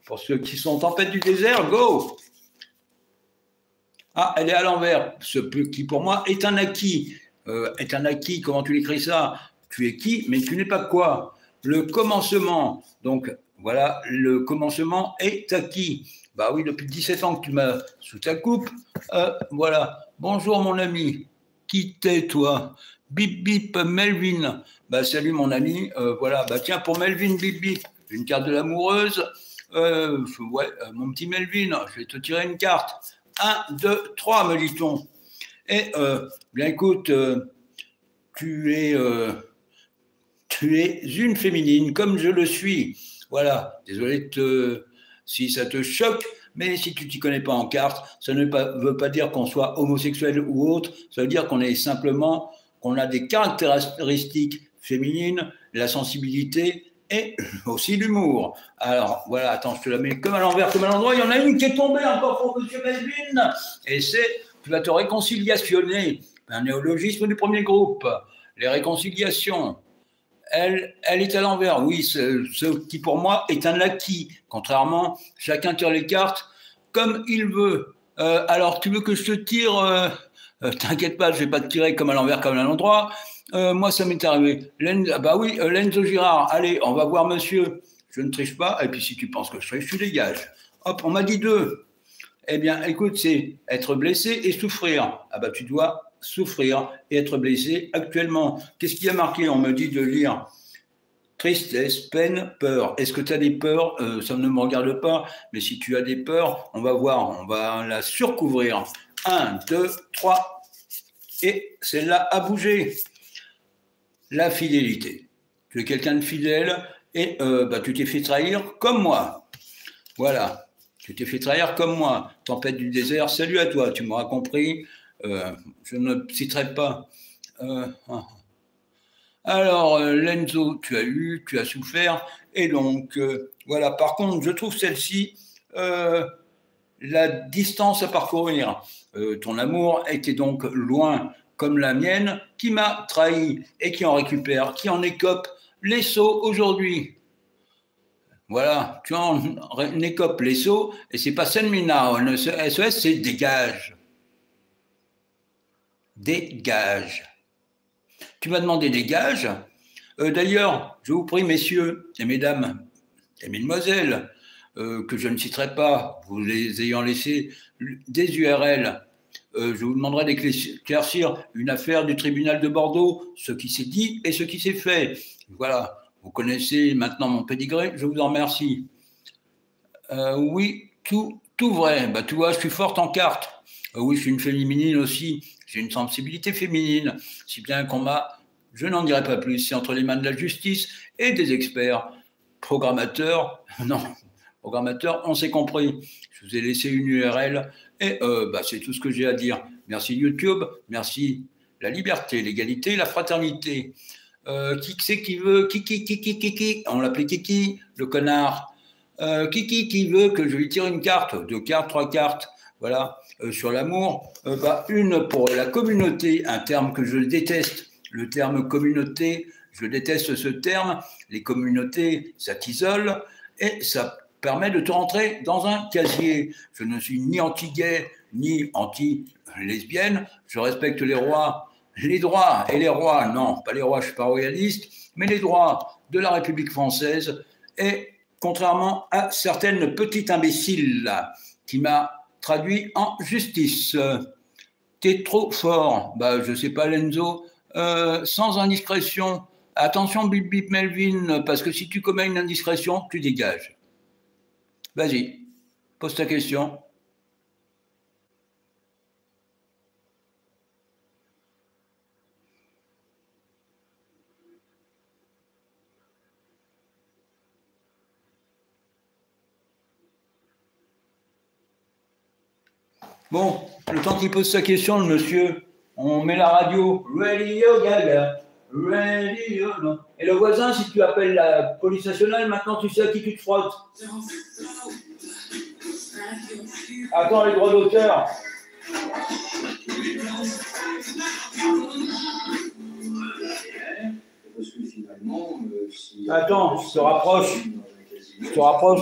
Pour ceux qui sont en tempête du désert, go! Ah, elle est à l'envers, ce qui pour moi est un acquis. Est un acquis, comment tu l'écris ça? Tu es qui, mais tu n'es pas quoi? Le commencement. Donc, voilà, le commencement est acquis. Bah oui, depuis 17 ans que tu m'as sous ta coupe. Voilà. Bonjour, mon ami. Qui t'es, toi? Bip, bip, Melvin. Bah, salut, mon ami. Voilà. Bah, tiens, pour Melvin, bip, bip, j'ai une carte de l'amoureuse. Ouais, mon petit Melvin, je vais te tirer une carte. 1, 2, 3, me dit-on. Et, bien écoute, tu es une féminine, comme je le suis. Voilà, désolé si ça te choque, mais si tu t'y connais pas en cartes, ça ne veut pas dire qu'on soit homosexuel ou autre, ça veut dire qu'on est simplement, qu'on a des caractéristiques féminines, la sensibilité et aussi l'humour. Alors, voilà, attends, je te la mets comme à l'envers, comme à l'endroit. Il y en a une qui est tombée encore pour M. Melvin, et tu vas te réconciliationner. Un néologisme du premier groupe. Les réconciliations. Elle est à l'envers, oui, ce qui pour moi est un acquis. Contrairement, chacun tire les cartes comme il veut. Alors, tu veux que je te tire t'inquiète pas, je vais pas te tirer comme à l'envers, comme à l'endroit. Moi, ça m'est arrivé. Bah oui, Lenzo Girard, allez, on va voir monsieur. Je ne triche pas, et puis si tu penses que je triche, tu dégages. Hop, on m'a dit 2. Eh bien, écoute, c'est être blessé et souffrir. Ah bah, tu dois souffrir et être blessé actuellement. Qu'est-ce qui a marqué? On me dit de lire tristesse, peine, peur. Est-ce que tu as des peurs? Ça ne me regarde pas, mais si tu as des peurs, on va voir, on va la surcouvrir. 1, 2, 3, et celle-là a bougé. La fidélité. Tu es quelqu'un de fidèle et bah, tu t'es fait trahir comme moi. Voilà. Tu t'es fait trahir comme moi. Tempête du désert, salut à toi, tu m'auras compris. Je ne citerai pas. Alors, Lenzo, tu as eu, tu as souffert. Et donc, voilà. Par contre, je trouve celle-ci, la distance à parcourir. Ton amour était donc loin, comme la mienne, qui m'a trahi et qui en récupère, qui en écope les sauts aujourd'hui. Voilà, tu en écopes les sauts, et c'est pas Senmina, SOS, c'est dégage. Dégage. Tu m'as demandé dégage. D'ailleurs, je vous prie, messieurs et mesdames et mesdemoiselles, que je ne citerai pas, vous les ayant laissé des URL, je vous demanderai d'éclaircir une affaire du tribunal de Bordeaux, ce qui s'est dit et ce qui s'est fait. Voilà. Vous connaissez maintenant mon pédigré, je vous en remercie. Oui, tout vrai. Bah, tu vois, je suis forte en cartes. Oui, je suis une féminine aussi. J'ai une sensibilité féminine. Si bien qu'on je n'en dirai pas plus, c'est entre les mains de la justice et des experts. Programmateurs, non, programmateurs, on s'est compris. Je vous ai laissé une URL et bah, c'est tout ce que j'ai à dire. Merci YouTube, merci la liberté, l'égalité, la fraternité. Qui c'est qui veut Kiki, on l'appelait Kiki, le connard. Kiki qui veut que je lui tire une carte, 2 cartes, 3 cartes, voilà, sur l'amour. Bah, une pour la communauté, un terme que je déteste, le terme communauté, je déteste ce terme. Les communautés, ça t'isole et ça permet de te rentrer dans un casier. Je ne suis ni anti-gay, ni anti-lesbienne, je respecte les droits et les rois, non, pas les rois, je ne suis pas royaliste, mais les droits de la République française, et contrairement à certaines petites imbéciles là, qui m'a traduit en justice. T'es trop fort. Bah, je sais pas, Lenzo, sans indiscrétion. Attention, bip bip Melvin, parce que si tu commets une indiscrétion, tu dégages. Vas-y, pose ta question. Bon, le temps qu'il pose sa question, le monsieur, on met la radio. Radio Gaga. Radio. Non. Et le voisin, si tu appelles la police nationale, maintenant tu sais à qui tu te frottes. Attends, les droits d'auteur. Attends, je te rapproche. Je te rapproche.